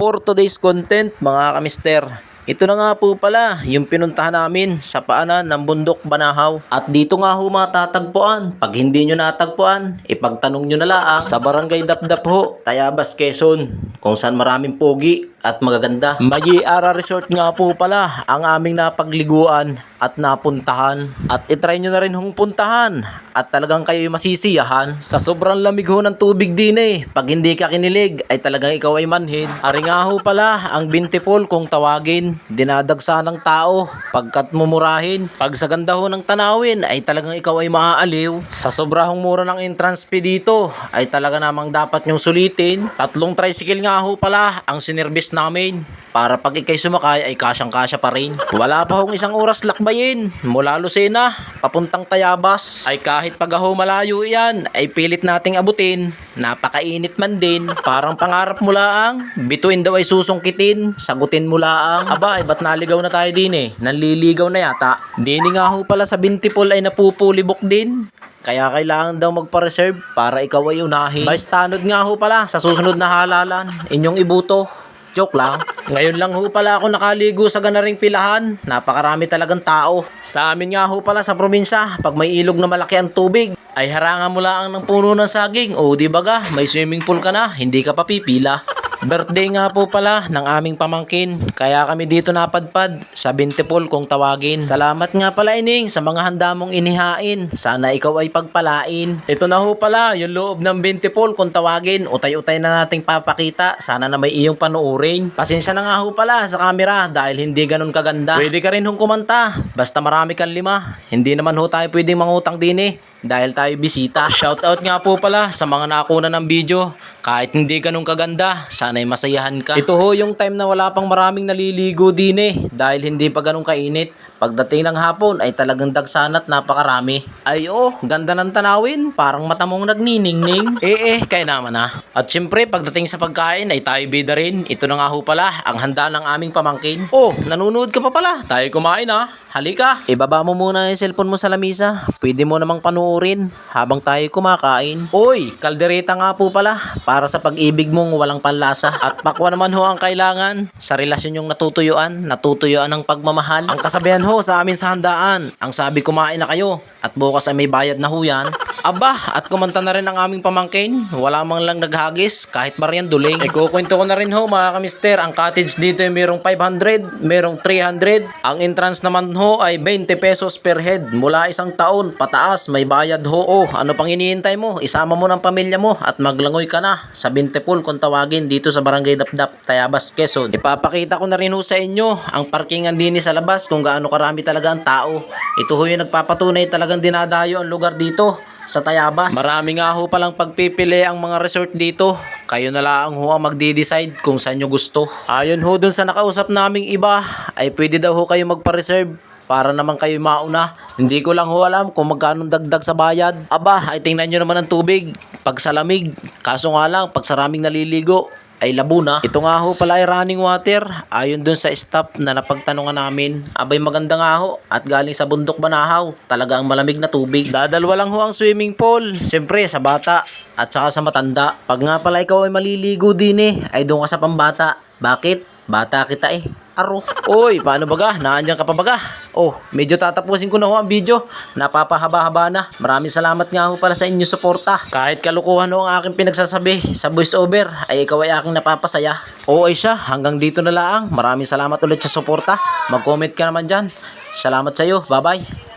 For today's content mga kamister, ito na nga po pala yung pinuntahan namin sa paanan ng bundok Banahaw. At dito nga ho matatagpuan. Pag hindi nyo natagpuan, ipagtanong nyo na lang sa Barangay Dapdap ho, Tayabas, Quezon, kung saan maraming pogi at magaganda. Mag-i-ara Resort nga po pala ang aming napagliguan at napuntahan. At itry nyo na rin hong puntahan at talagang kayo masisiyahan. Sa sobrang lamig ho ng tubig din eh. Pag hindi ka kinilig ay talagang ikaw ay manhid. Ari nga ho pala ang Bintipol kung tawagin. Dinadagsa ng tao pagkat mumurahin. Pag sa ganda ho ng tanawin ay talagang ikaw ay maaaliw. Sa sobrang mura ng entrance fee dito ay talaga namang dapat nyong sulitin. 3 tricycle nga ho pala ang sinervice namin para pag ikay sumakay ay kasyang-kasya pa rin. Wala pa hong 1 oras lakbayin mula Lucena papuntang Tayabas. Ay kahit pag aho malayo yan ay pilit nating abutin. Napakainit man din. Parang pangarap mo laang bituin daw ay susungkitin, sagutin mo laang. Aba ay ba't naligaw na tayo din eh. Nanliligaw na yata. Dini nga ho pala sa Bintipol ay napupulibok din. Kaya kailangan daw magpa-reserve para ikaw ay unahin. Vice tanod nga ho pala sa susunod na halalan inyong ibuto. Joke lang. Ngayon lang ho pala ako nakaligo sa ganaring pilahan. Napakarami talagang tao. Sa amin nga ho pala sa probinsya, pag may ilog na malaki ang tubig, ay harangan mo lang ng puno ng saging. O di baga, may swimming pool ka na, hindi ka pa pipila. Birthday nga po pala ng aming pamangkin. Kaya kami dito napadpad sa Bintipol kung tawagin. Salamat nga pala ining sa mga handa mong inihain. Sana ikaw ay pagpalain. Ito na ho pala yung loob ng Bintipol kung tawagin. Utay-utay na nating papakita. Sana na may iyong panuuring. Pasensya na nga ho pala sa camera dahil hindi ganun kaganda. Pwede ka rin hong kumanta. Basta marami kang 5. Hindi naman ho tayo pwedeng mangutang din eh. Dahil tayo bisita. Shoutout nga po pala sa mga nakuna ng video. Kahit hindi ganun kaganda, sana'y masayahan ka. Ito ho yung time na wala pang maraming naliligo din eh. Dahil hindi pa ganun kainit. Pagdating ng hapon ay talagang dagsan at napakarami. Ay ganda ng tanawin. Parang mata mong nagniningning. Kaya naman ah. At syempre pagdating sa pagkain ay tayo bida rin. Ito na nga ho pala ang handa ng aming pamangkin. Nanonood ka pa pala. Tayo kumain ah. Halika. Ibaba mo muna yung cellphone mo sa lamisa. Pwede mo namang panuorin habang tayo kumakain. Kaldereta nga po pala para sa pag-ibig mong walang panlasa. At pakwa naman ho ang kailangan sa relasyon yung natutuyuan ng pagmamahal. Ang kasabihan ho sa amin sa handaan, ang sabi kumain na kayo at bukas ay may bayad na ho yan. Aba, at kumanta na rin ang aming pamangkin. Wala mang lang naghagis kahit marian duling. Kukwento ko na rin ho mga kamister, ang cottage dito ay merong 500, merong 300. Ang entrance naman ho ay 20 pesos per head. Mula 1 taon pataas may bayad ho. Ano pang iniintay mo? Isama mo ng pamilya mo at maglangoy ka na sa Bintipol kung tawagin dito sa Barangay Dapdap, Tayabas, Quezon. Ipapakita ko na rin ho sa inyo ang parkingan din sa labas kung gaano karami talaga ang tao. Ito ho yung nagpapatunay talagang dinadayo ang lugar dito sa Tayabas. Marami nga ho palang pagpipili ang mga resort dito. Kayo na lang ho ang magde-decide kung saan nyo gusto. Ayon ho dun sa nakausap naming iba, ay pwede daw ho kayo magpa-reserve para naman kayo mauna. Hindi ko lang ho alam kung magkano dagdag sa bayad. Aba, ay tingnan nyo naman ang tubig pag sa lamig. Kaso nga lang, pag sa raming naliligo, ay labo na. Ito nga ho pala ay running water. Ayon dun sa staff na napagtanungan namin. Abay maganda nga ho. At galing sa bundok Banahaw. Talaga ang malamig na tubig. Dadalwa lang ho ang swimming pool. Siyempre sa bata at saka sa matanda. Pag nga pala ikaw ay maliligo din eh, ay doon ka sa pambata. Bakit? Bata kita eh. Aro. Paano baga? Naandyan ka pa baga? Medyo tatapusin ko na ho ang video. Napapahaba-haba na. Maraming salamat nga ho pala sa inyong suporta. Kahit kalukuhan ho ang aking pinagsasabi sa voice over, ay ikaw ay aking napapasaya. Siya. Hanggang dito na lang. Maraming salamat ulit sa suporta. Mag-comment ka naman dyan. Salamat sa iyo. Bye-bye.